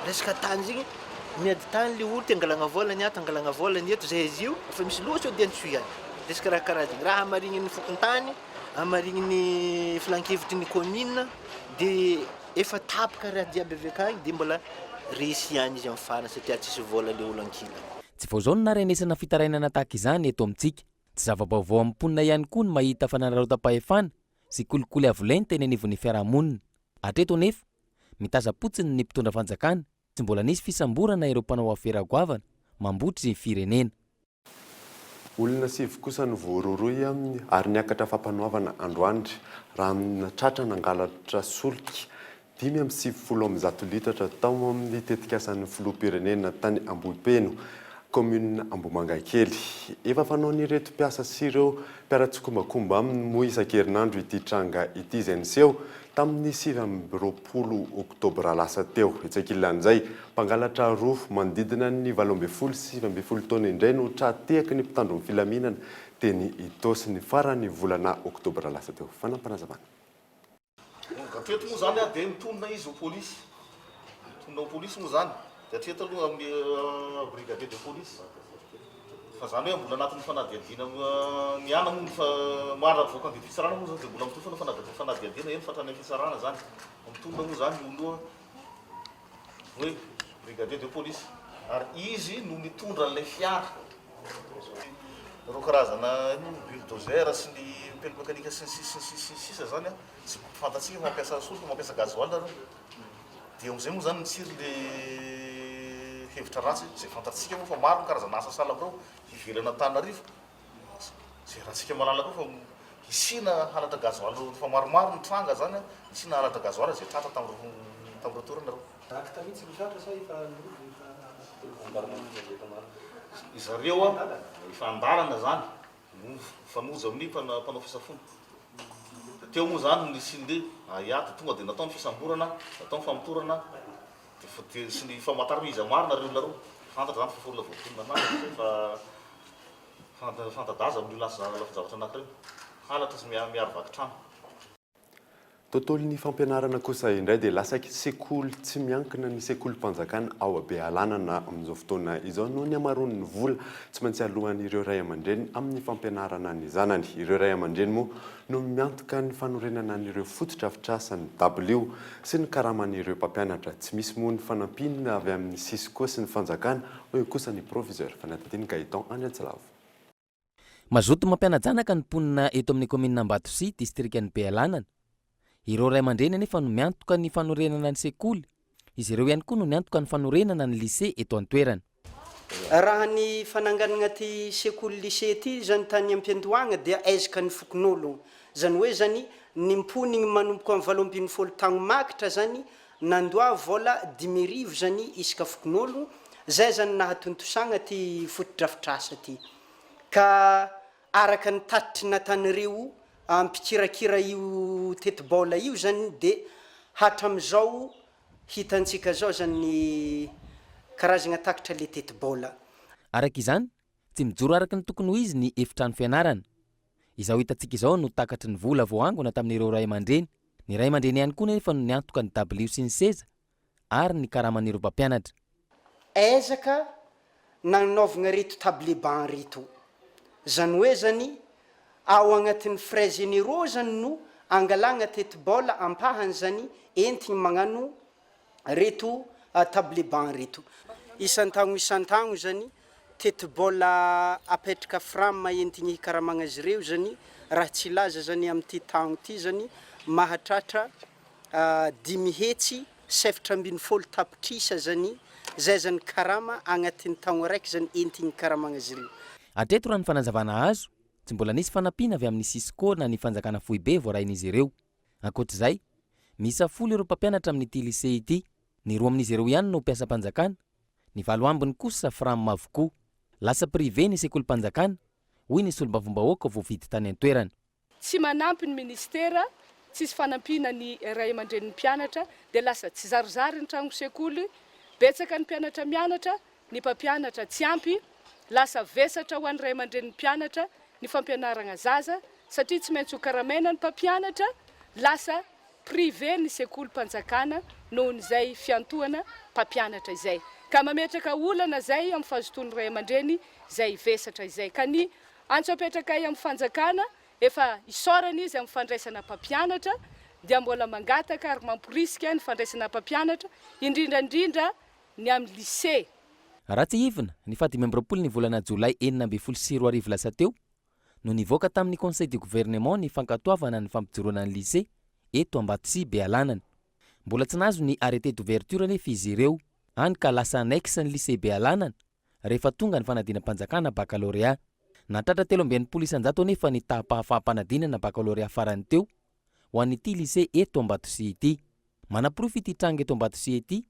resaka tany zegny miady tany le olo ty angalagna vola ny ato angalagna vola ny eto zay izy io fa misy loatra ody antsoy ihany resaka raha karaha zegny raha amarigny ny fokontany amarigny ny filankevitry ny commune dia efa tapaka raha jiaby avy akagny dia mbola resy ihany izy amin'ny farany satria tsisy vola le olo ankila tsy vao zao no narenesana fitarainana tahaka izany eto amintsika tsy zava-baovao amin'ny mponina ihany koa ny mahita fananarautam-pahefana sy kolikoly avolenta eny anivon'ny fiarahamonina hatreto nefa mitaza-potsiny ny mpitondra fanjakana tsy mbola nisy fisamborana ireo mpanao afera-goavana mambotry firenena olona sivy kosa ny voaroroy ary niakatra fampanoavana androandry raha amina tratra nangalatra solika 570 litatra tao amin'ny tetikasan'ny filoham-pirenena tany Ambohipeno commune Ambomangakely efa fanao ny reto mpiasa sy ireo mpiara-tsokombakomba aminy moa isan-kerinandro ity tranga ity izay niseho tamin'ny 20 oktobra lasa teo etsak'ilan'izay mpangalatra rofo manodidina ny 12 sy 20 taona indray no tratehaky ny mpitandro ny filaminana teny Itosy ny farany volana oktobra lasa teo fanampanazavana teto moa zany dia mitonona izy ho polisy mitonona ho polisy moa zany dia teto aloha amin'ny brigadier de police fa zany hoe mbola anatin'ny fanadiadiana ny ana moa fa mara voaka ny fisarana moa zany dia mbola mitofana fanadiadiana eny fatrany amin'ny fisarana zany mitonona moa zany oloha hoe brigadier de police ary izy no mitondra an'ilay fiara reo karazana bulldozer sy ny pelle mécanique sy sisa zany tsy fantatsika mampiasa solika mampiasa gasoil reo dia am'izay moa zany mitsiry le hevitra ratsy zay fantatsika moa fa maro ny karazana asa salako reo hivelana Antananarivo zay rahatsika malalaka fa isina halatra gasoil fa maromaro ny tranga zany isina halatra gasoil zay tratra tamin'ireo torana reo izareo efa andalana zany fanoja amin'ny mpanao fisafona teo moa zany nisinde ato tonga dia natao ny fisamborana natao ny famotorana dia sy ny famantarana marina reo nareo fantatra zany faforona voatonina fa fantadaza amin'ny lasa lafizavatra anakireo halatra sy miaro vaky trano tontolon'ny fampianarana kosa indray dia lasaky sekoly tsy miankina ny sekolim-panjakana ao Bealanana amin'izao fotoana izao noho ny amaroany ny vola tsy maintsy alohan'ireo ray aman-dreny amin'ny fampianarana ny zanany ireo ray aman-dreny moa no miantoka ny fanorenana n'ireo fotodrafitrasa ny W sy ny karaman'ireo mpampianatra tsy misy moa ny fanampinina avy amin'ny Sisco sy ny fanjakana hoe kosa ny proviseur fanatadiany Gaëtan any Antsilavo mazoto mampianajanaka ny mponina eto amin'ny commune Ambatosy distriktany Bealanana ireo ray aman-dreny anefa no miantoka ny fanorenana ny sekoly izy ireo ihany koa no miantoka ny fanorenana ny lycée eto an-toerana raha ny fananganana ty sekoly lycée ty zany tany am-piandohagna dia aizaka ny fokon'ologno zany hoe zany ny mponiny manomboka amin'ny 20 taogno makitra zany nandoa vola 10,000 zany isaka fokon'ologno zay zany nahatontosagna ty fotodrafitrasa ty ka araka ny tatitry natan'ireo ampikirakira io tetibola io zany dia hatram'izao hitantsika zao zany karazagna takitra le tetibola araka izany tsy mijoro araka ny tokony ho izy ny efitrano fianarana izao hitantsika izao no takatry ny vola voangona tamin'ireo ray aman-dreny ny ray aman-dreny ihany koa nefa no niantoka ny W sy ny seza ary ny karaman'ireo mpampianatra aizaka nanaovagna reto table banc reto zany hoe zany ao agnatin'ny frais généraux zany no angalagna tetibola ampahany zany entigny magnano reto table banc reto isan-tagno zany teti-bola apetraka frame entigny karamagna azy ireo zany raha tsy laza zany amin'ity tagno ty zany mahatratra 5 hetsy 770 tapitrisa zany zay zany karama agnatin'ny tagno raiky zany entigny karamagna azy ireo. Atreto raha ny fanazavana azo tsy mbola nisy fanampiana avy amin'ny Sisco na ny fanjakana Foibe voarahin'izy ireo. Ankoatr'izay, misy 10 ireo mpampianatra amin'ity lycée ity, ny 2 amin'izy ireo ihany no mpiasa-panjakana, ny 7 ambiny kosa frame avokoa. Lasa privé ny sekolim-panjakana, hoy ny solombavam-bahoaka vao vidy tany an-toerana. Tsy manampy ny ministera, tsisy fanampina ny ray aman-dren'ny mpianatra, dia lasa tsy zarizary ny trano sekoly, betsaka ny mpianatra mianatra, ny mpampianatra tsy ampy, lasa vesatra ho an'ny ray aman-dren'ny mpianatra ny fampianarana zaza, satria tsy maintsy ho karamena ny mpampianatra, lasa privé ny sekolim-panjakana nohon'izay fiantohana mpampianatra izay. Ka mametraka olana zay amin'ny fahazotony ray aman-dreny zay vesatra izay. Ka ny antso apetraka amin'ny fanjakana efa isorana izy amin'ny fandraisana mpampianatra dia mbola mangataka ary mamporisika ny fandraisana mpampianatra indrindrandrindra ny amin'ny lycée. Raha tsy ivina ny 20 ny volana Jolay 2024 lasa teo no nivoaka tamin'ny Conseil du Gouvernement ny fankatoavana ny fampijoroana ny lycée eto Ambatosy Bealanana. Mbola tsy nazo ny arrêté d'ouverture nefa izy ireo, hany ka lasa annexe ny lycée Bealanana rehefa tonga ny fanadinam-panjakana baccalauréat. Natratra 13 isanjato nefa ny tapahafampanadinana baccalauréat farany teo ho an'ity lycée eto Ambatosy ity. Manaprofy ity tranga eto Ambatosy ity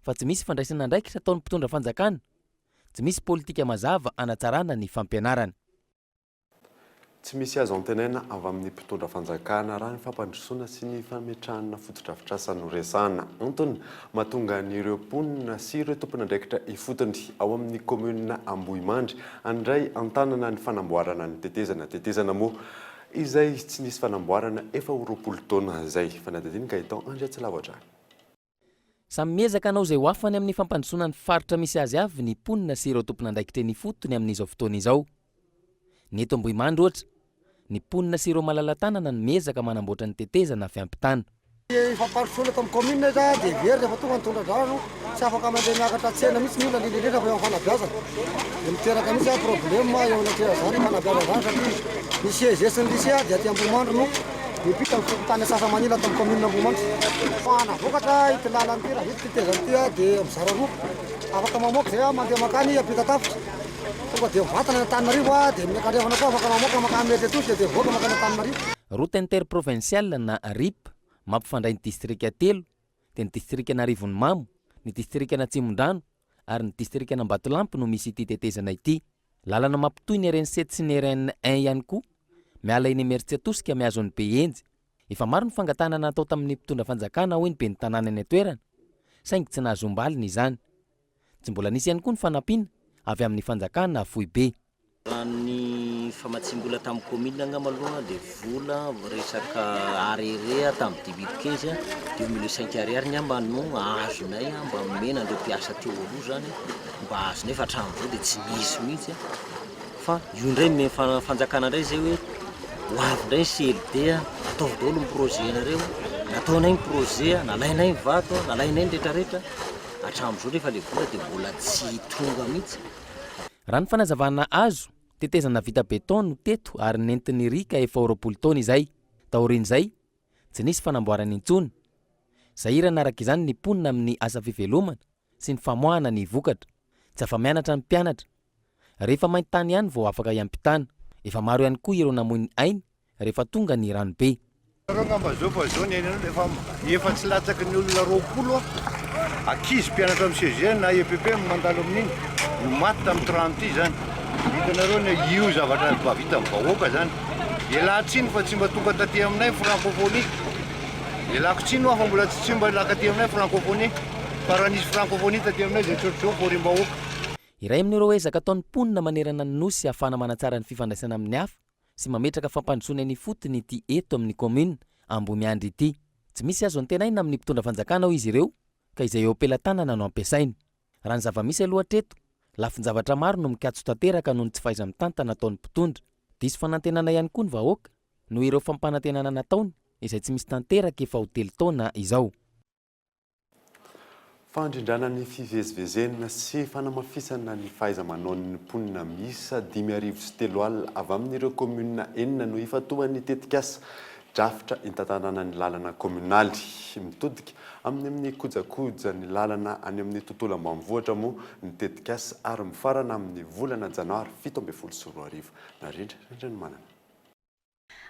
fa tsy misy fandraisana ndraikitra ataon'ny mpitondra fanjakana, tsy misy politika mazava anatsarana ny fampianarana. Tsy misy azo antenaina avy amin'ny mpitondra fanjakana raha ny fampandrosoana sy ny fametrahana fotodrafitrasa no resahana. Antony mahatonga n'ireo mponina sy ireo tompona ndraikitra ifotony ao amin'ny commune Ambohimandry andray antanana ny fanamboarana ny tetezana moa izay tsy nisy fanamboarana efa 20 taona zay. Fanadadiny Gaëtan Andriatsilavatra. Samy miezaka anao izay ho afany amin'ny fampandrosoana ny faritra misy azy avy ny mponina sy ireo tompona ndraikitra ny fotony amin'izao fotoana izao. Ny eto Ambohimandry ohatra, ny mponina sy ireo malala-tanana no miezaka manamboatra ny tetezana fiampitana. Fampandrosoana amin'ny commune za dia very rehefa tonga ny tondra drano tsy afaka mandeha miakatra tsena mitsy ny olona lilelena fa eo amin'ny fanabeazana. Dia miteraka mitsy problème eo anaty zany fanabeazana zany satria ny siège sy ny lycée dia aty Ambohimandry no nipita ny tany sasa manila tamin'ny commune Ambohimandry. Fahana vokatra ity lalana ity raha ity tetezana ity dia mizara roa afaka mamoaka zay mandeha makany apita tafitra. Tonga dia vatana ny Tananarivo dia miakandrevana koa afaka mamoaka makany mety atosy dia voaka makany Tananarivo. Route interprovinciale na RIP mampifandray ny distrika telo dia ny distrika n'Arivon'ny Mamo, ny distrika n'Atsimon-drano ary ny distrika n'Ambatolampy no misy ity tetezana ity. Lalana mampitohy ny RN7 sy ny RN1 ihany koa miala iny Emeritsy Atosika miazon'ny Behenjy. Efa maro ny fangatanana atao tamin'ny mpitondra fanjakana hoe ny ben'ny tanàna eny an-toerana, saingy tsy nahazo ambaliny izany. Tsy mbola nisy ihany koa ny fanampiana avy amin'ny fanjakana Foibe. Ny famatsimbola tamin'ny commune agnamaloha dia vola resaka arere tamin'ny 2015 dia 1500 ariary ny amba no azonay mba mena andreo mpiasa teo aloha zany mba azonay fa hatramin'izao dia tsy misy mihitsy fa io indray fanjakana indray zay hoe ho avy indray CLD ataovy daholo ny projet anareo, nataonay ny projet, nalainay ny vato, nalainay ny rehetrarehetra, hatramin'izao rehefa le vola dia mbola tsy tonga mihitsy. Raha ny fanazavana azo, tetezana vita beton no teto ary nentin'ny rika efa 20 taona izay. Taorian'izay, tsy nisy fanamboarana intsony. Sahirana araka izany ny mponina amin'ny asa fivelomana sy ny famoahana ny vokatra. Tsy afa-mianatra ny mpianatra. Rehefa mainty tany ihany vao afaka iampitana. Efa maro ihany koa ireo namoy ny ainy rehefa tonga ny rano be. Ireo ngamba zao fa zao ny efa tsy latsaky ny olona 20 akizy mpianatra amin'ny CG na EPP mandalo amin'iny no maty tamin'ny trano ity zany. Hitanareo ny io zavatra mba vita amin'ny vahoaka zany. Ialatsiny fa tsy mba tonga taty aminay francophonie. Ialako tsiny fa mbola tsy mba laka taty aminay francophonie. Fa raha nisy francophonie taty aminay zay tsotr'izao vorim-bahoaka. Iray amin'ireo ezaka ataon'ny mponina manerana ny nosy ahafana manatsara ny fifandraisana amin'ny hafa sy mametraka fampandrosoana ny fotony ity eto amin'ny commune Ambohimiandry ity. Tsy misy azo antenaina amin'ny mpitondra fanjakana ao izy ireo ka izay eo ampelantanana no ampiasainy. Raha ny zava-misy aloha hatreto, lafin-javatra maro no mikatso tanteraka noho ny tsy fahaiza-mitantana ataon'ny mpitondra. Diso fanantenana ihany koa ny vahoaka no ireo fampanantenana nataony izay tsy misy tanteraka efa ho 3 taona izao. Fandrindrana ny fivezivezena sy fanamafisana ny fahaiza-manao ny mponina misa 5:03 avy amin'ireo komuna 4 no ifatohan'ny tetikasa drafitra intantanana ny lalana komunaly mitodika amin'ny kojakoja ny lalana any amin'ny tontolo ambanivohitra moa ny tetikasa ary mifarana amin'ny volana janoary 17 narindra ny manana.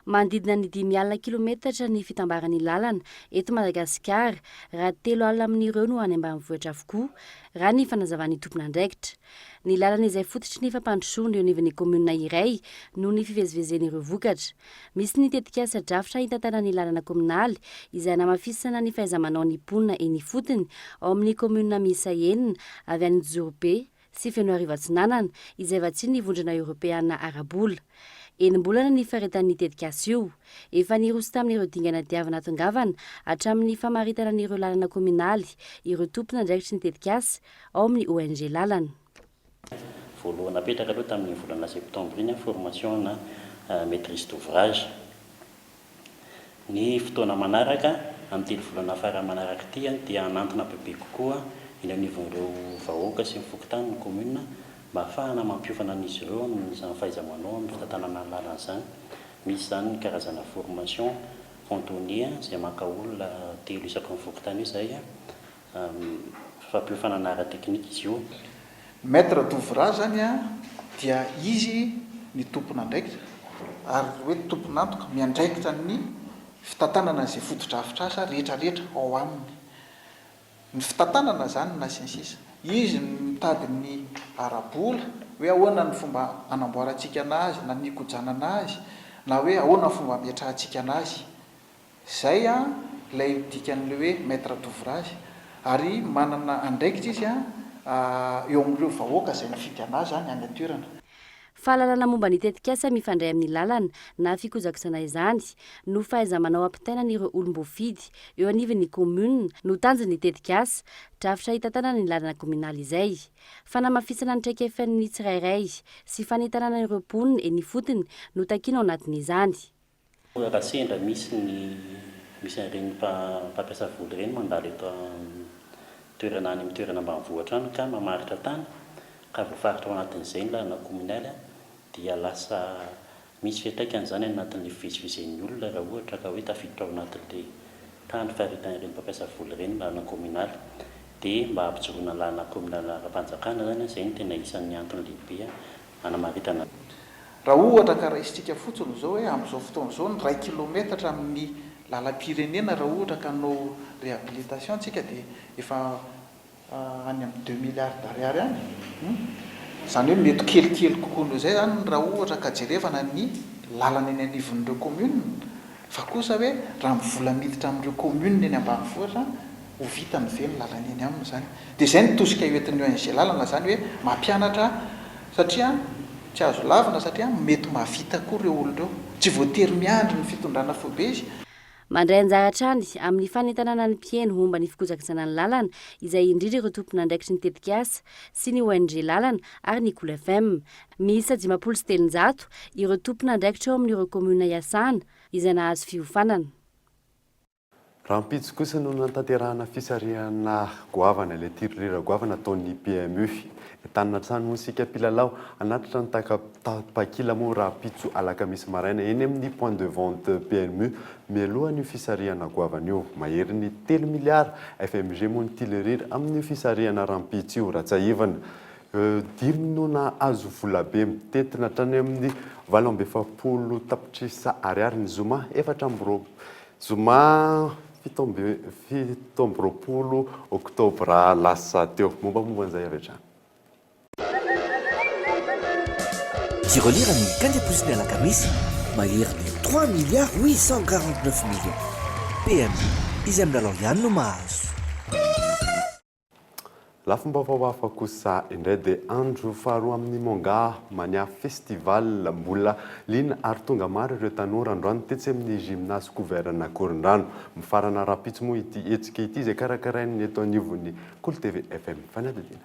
Manodidina ny 5 kilometatra ny fitambaran'ny lalana eto Madagasikara raha 3 alina amin'ireo no any ambanivohitra avokoa raha ny fanazavan'ny tompon'andraikitra. Ny lalana izay fototry ny fampandrosoana eo anivon'ny komuna iray no ny fivezivezen'ireo vokatra. Misy ny tetikasa drafitra hitantana ny lalana komunaly izay namafisana ny fahaiza-manao ny mponina eny fotony ao amin'ny komuna miisa 4 avy any Jorobe sy Fenoarivo Atsinanana izay vatsiny ny vondrona Europeana Arabola. Enimbolana ny faretan'ny tetikasa io, efa niroso tamin'ireo dingana diavana tongavana hatramin'ny famaritana n'ireo lalana komunaly ireo tompona andraikitry ny tetikasa ao amin'ny ONG lalana. Voalohany napetraka aloha tamin'ny volana septembre iny formation na maîtrise d'ouvrage. Ny fotoana manaraka amin'ny 3 volana afara manaraka ity dia anantona bebe kokoa eny anivon'ireo vahoaka sy mifokotany ny komuna mba ahafahana mampiofana an'izy ireo amin'izany fahaiza-manao amin'ny fitantanana ny lalana izany. Misy zany ny karazana formation cantonnier izay maka olona 3 isaky mifokotany izay fampiofana ara-teknika izy io. Maître d'ouvrage zany dia izy ny tompon'andraikitra ary hoe tompon'antoka miandraikitra ny fitantanana izay foto-drafitrasa rehetrarehetra ao aminy. Ny fitantanana zany na sensisa izy mitady ny arabola hoe ahoana ny fomba anamboarantsika anazy na nikojana anazy na hoe ahoana ny fomba miatrahantsika anazy. Zay ilay dikan'le hoe maître d'ouvrage ary manana andraikitra izy eo amin'ireo vahoaka izay mifidy anazy zany any an-toerana. Fahalalana momba ny tetikasa mifandray amin'ny lalana na fikojakojana izany no fahaiza-manao ampitaina n'ireo olom-boafidy eo anivon'ny komuna no tanjon'ny tetikasa drafitra hitantanana ny lalana komunaly izay. Fanamafisana ny traikefan'ny tsirairay sy fanitanana ireo mponina eny fotony no takiana ao anatin'izany. Raha sendra misy ireny mpampiasa vola ireny mandalo eto toerana any amin'ny toerana ambanivohitra any ka mamaritra tany ka voafaritra ao anatin'izay ny lalana komunaly dia lasa misy fiantraikany zany anatin'le fivezivezen'ny olona raha ohatra ka hoe tafiditra ao anatin'le tany faritan'ireny mpampiasa vola ireny lalana komunaly dia mba hampijoroana lalana komunaly ara-panjakana zany izay ny tena isan'ny antony lehibe anamaritana. Raha ohatra ka raisitsika fotsiny zao hoe amin'izao fotoana izao ny 1 kilometatra amin'ny lalam-pirenena raha ohatra ka no réhabilitation tsika dia efa any amin'ny 2 milliards d'ariary any. Zany hoe mety kelikely kokoa noho izay zany raha ohatra ka jerevana ny lalana eny anivon'ireo komuna. Fa kosa hoe raha mivola miditra amin'ireo komuna eny ambanivohitra ho vitany ve ny lalana eny aminy zany. Dia izay ny tosika hoentin'ny ONG lalana zany hoe mampianatra satria tsy azo lavina satria mety mahavita koa ireo olona ireo. Tsy voatery miandry ny fitondrana fobe izy. Mandray anjara-trany amin'ny fanitanana ny mpieno momba ny fikojakojana ny lalana izay indrindra ireo tompona andraikitry ny tetikasa sy ny ONG lalana ary ny Cool FM. Miisa 580 ireo tompona andraikitra ao amin'ireo komuna iasana izay nahazo fiofanana. Raha mpitso kosa no natanterahana fisarihana goavana ilay tirorera goavana ataon'ny PME. Tanana trano sika mpilalao anatitra ny tapakila moa raha mpitso alakamisy maraina eny amin'ny point de vente PME mialoha ny fisarihana goavana io. Mahery ny 3 milliards FMG moa ny tilerir amin'ny fisarihana rahampitso io raha tsaivana. Dimy no nahazo volabe mitetina hatrany amin'ny 7 tapitrisa ariary ny zoma 4 zoma 17 oktobra lasa teo. Mombamomba an'izay avy hatrany. Tirolira ny kandiam-posiny alakamisy mahery ny 3 milliards 849 millions. PME izy amin'ny lalao ihany no mahazo. Lafombaovao hafa kosa indray dia andro faharoa amin'ny Monga mania festival mbola lina ary tonga maro ireo tanora androany tetsy amin'ny gymnase couverna Korondrano. Mifarana rapitso moa ity hetsika ity izay karakarainy eto anivon'ny Cool TV FM fanadidina.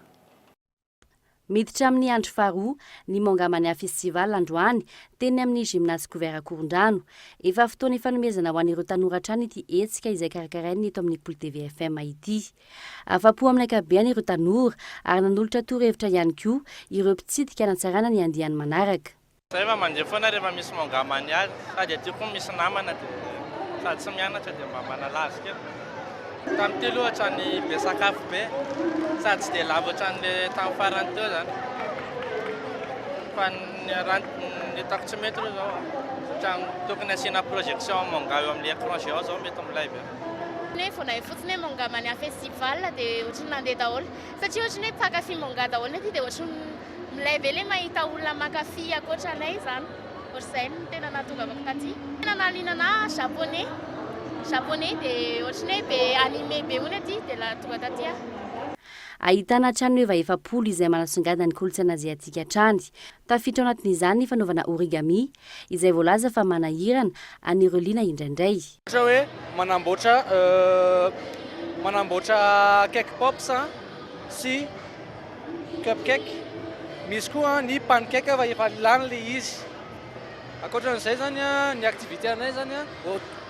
miditra amin'ny andro faharoa ny Mongamania Festival androany teny amin'ny gymnase couvert Korondrano. Efa fotoana ifanomezana ho an'ireo tanora hatrany ity hetsika izay karakarainy eto amin'ny Pôly TV FM ity. Afa-po amin'ny ankabehany ireo tanora ary nanolotra torohevitra ihany koa ireo mpitsidika hanatsarana ny andiany manaraka. Rehefa mandeha foana rehefa misy Mongamania sady tiako misy namana sady tsy mianatra dia mba manalazy kely. Tamin'ny telo ohatrany be sakafo be sady tsy dia lava ohatran'le tamin'ny farany teo zany. Fa ny hitako tsy mety reo zao satria tokony asiana projection manga eo amin'ny écran géant zao mety amilay be. Ny foana fotsiny hoe Mongamania Festival dia ohatrany nandeha daholo satria ohatrany hoe mpakafy manga daholo ny aty dia ohatrany milay be ilay mahita olona makafy ankoatranay zany. Ohatr'izay no tena nahatongavako taty. Tena nalinana japonais dia ohatrany hoe be animé be hono aty dia tonga taty aho. Ahitana trano eva efapolo izay manasongadina ny kolontsaina aziatika hatrany. Tafiditra ao anatin'izany ny fanaovana origami izay voalaza fa manahirana an'ireo liana indraindray. Ohatra hoe manamboatra cake pops sy cupcake. Misy koa ny pancake fa efa lany le izy. Ankoatran'izay zany ny activité anay zany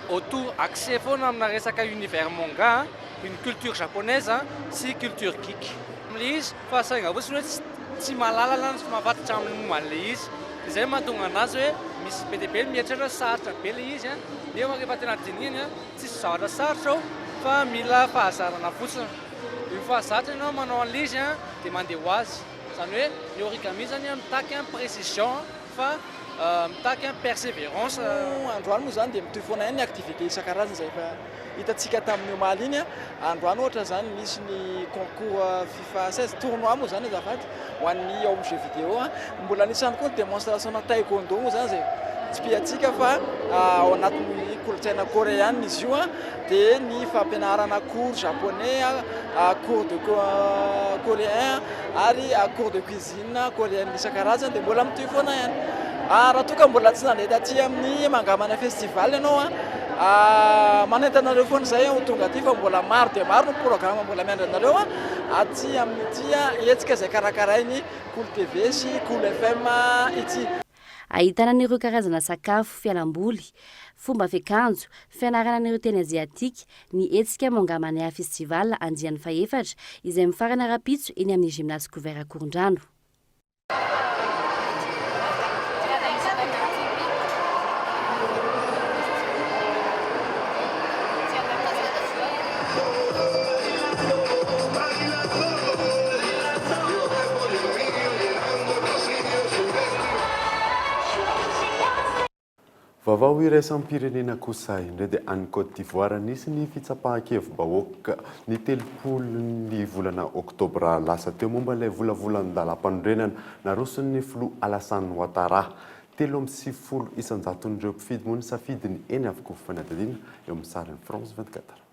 autour axé foana amina resaka univers manga, une culture japonaise sy culture geek. Amle izy fa sainga fotsiny hoe tsy mahalala sy mahafantatra amin'ny momba an'le izy. Izay mahatonga anazy hoe misy be dia be mieritreritra sarotra be le izy nefa rehefa tena dinihiny tsisy zavatra sarotra fa mila fahazarana fotsiny. Io fahazatra ianao manao an'le izy dia mandeha ho azy. Zany hoe ny origami zany mitaky précision fa mitaky persévérance. Androany moa zany dia mitohy foana ny activité isan-karazany izay efa hitantsika tamin'ny omaly iny. Androany ohatra zany misy ny concours FIFA 16 tournoi moa zany azafady ho an'ny ao amin'ny jeu vidéo. Mbola anisany koa ny démonstration na taekwondo moa zany izay tsy piatsika fa ao anatin'ny kolotsaina coréenne izy io dia ny fampianarana cours japonais, cours de coréen ary cours de cuisine coréenne isan-karazany dia mbola mitohy foana ihany. Raha toa ka mbola tsy nandeha taty amin'ny Mongamania Festival ianao manentanareo foana izay ho tonga aty fa mbola maro dia maro ny programme mbola miandranareo aty amin'ity hetsika izay karakarainy Pôly TV sy Pôly FM ity. Ahitana n'ireo karazana sakafo, fialamboly, fomba fiakanjo, fianarana n'ireo teny aziatika ny hetsika Mongamania Festival andiany faefatra izay mifarana rapitso eny amin'ny gymnase couvert Korondrano. Vaovao iraisam-pirenena kosa indray dia any Côte d'Ivoire nisy ny fitsapahan-kevi-bahoaka ny telopolo ny volana oktobra lasa teo momba ilay volavolan-dalam-panorenana naroson'ny filoha Alassane Ouattara. 70 isanjaton'ireo mpifidy moa ny safidiny eny avokoa fanadadiana eo amin'ny sarany France 24.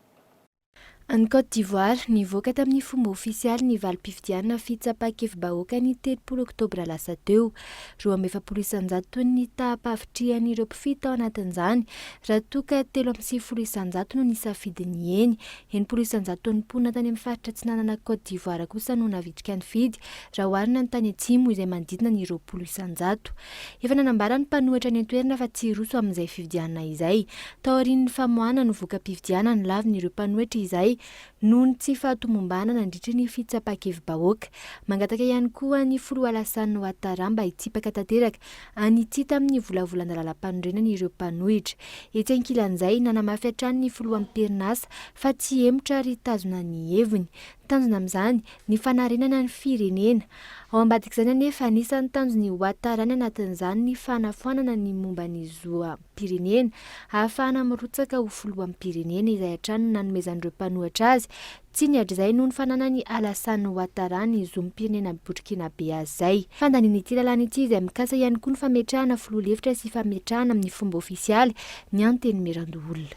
Any Côte d'Ivoire nivoaka tamin'ny fomba ofisialy ny valim-pifidianana fitsapahan-kevi-bahoaka ny 30 oktobra lasa teo. 27 isanjato ny tahampavitrihan'ireo mpifidy tao anatin'izany raha toa ka 30 isanjato no nisafidiny eny. 80 isanjato ny mponina tany amin'ny faritra atsinanana Côte d'Ivoire kosa no navitrika ny fidy raha oharina ny tany atsimo izay manodidina ny 20 isanjato. Efa nanambara ny mpanohitra ny antoerana fa tsy roso amin'izay fifidianana izay. Tao aorian'ny famoahana no voka-pifidianana ny lavin'ireo mpanohitra izay noho ny tsy fahatomombana nandritra ny fitsapahan-kevi-bahoaka. Mangataka ihany koa ny filoha Alassane Ouattara mba hitsipaka tanteraka an'ity tamin'ny volavolan-dalam-panorenana ireo mpanohitra. Etsy ankilan'izay nanamafy hatrany ny filoha am-perinasa fa tsy emotra ary tazona ny heviny. Tanjona amin'izany ny fanarenana ny firenena. Ao ambadik'izany anefa anisan'ny tanjony Ouattara ny anatin'izany ny fanafoanana ny momba ny zoam-pirenena ahafahana mirotsaka ho filoham-pirenena izay hatrany nanomezan'ireo mpanohitra azy. Tsy niadry noho ny fanana ny Alassane Ouattara ny zoam-pirenena Burkina Faso izay. Fandaniana ity lalàna ity izay mikasa ihany koa ny fametrahana filoha hevitra sy fametrahana amin'ny fomba ofisialy ny anteny mirandoolona.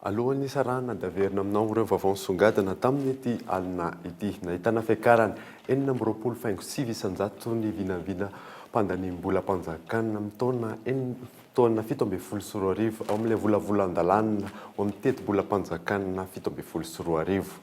Alohan'ny sarana daverina aminao ireo vaovao songadina tamin'ny ity alina ity nahitana fiakarany 4.7 isanjato ny vinavina mpandaniam-bola mpanjakana amin'ny taona 17 ao amin'ilay volavolan-dalanina ao amin'ny tetim-bola mpanjakana 17 ao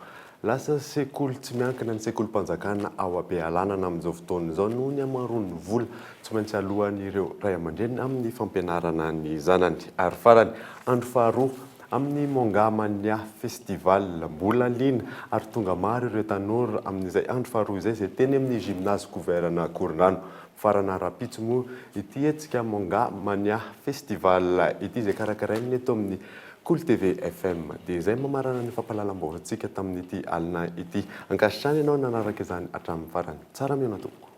lasa sekoly tsy miankina ny sekolim-panjakana ao Abealanana amin'izao fotoana izao noho ny amaroan'ny vola tsy maintsy alohan'ireo ray aman-dreny amin'ny fampianarana ny zanany. Ary farany andro faharoa amin'ny Mongamania festival mbola liana ary tonga maro ireo tanora amin'izay andro faharoa izay izay teny amin'ny gymnase Gouverna Korondrano. Farana rapitso moa ity etsika Mongamania festival ity izay karakarainy eto amin'ny Cool TV FM dia izay mamarana ny fampahalalam-baorantsika tamin'ity alina ity. Ankasitrany ianao nanaraka izany hatramin'ny farany. Tsara miona tompoko.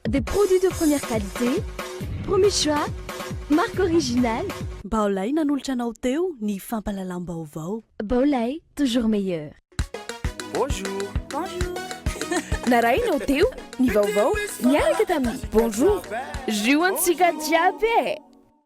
Des produits de première qualité, premier choix, marque originale. Baolay nanolotra anao teo ny fampahalalam-baovao. Baolay, toujours meilleur. Bonjour. Bonjour. Narainao teo ny vaovao niaraka tamin'ny bonjour. Juantsika jiaby.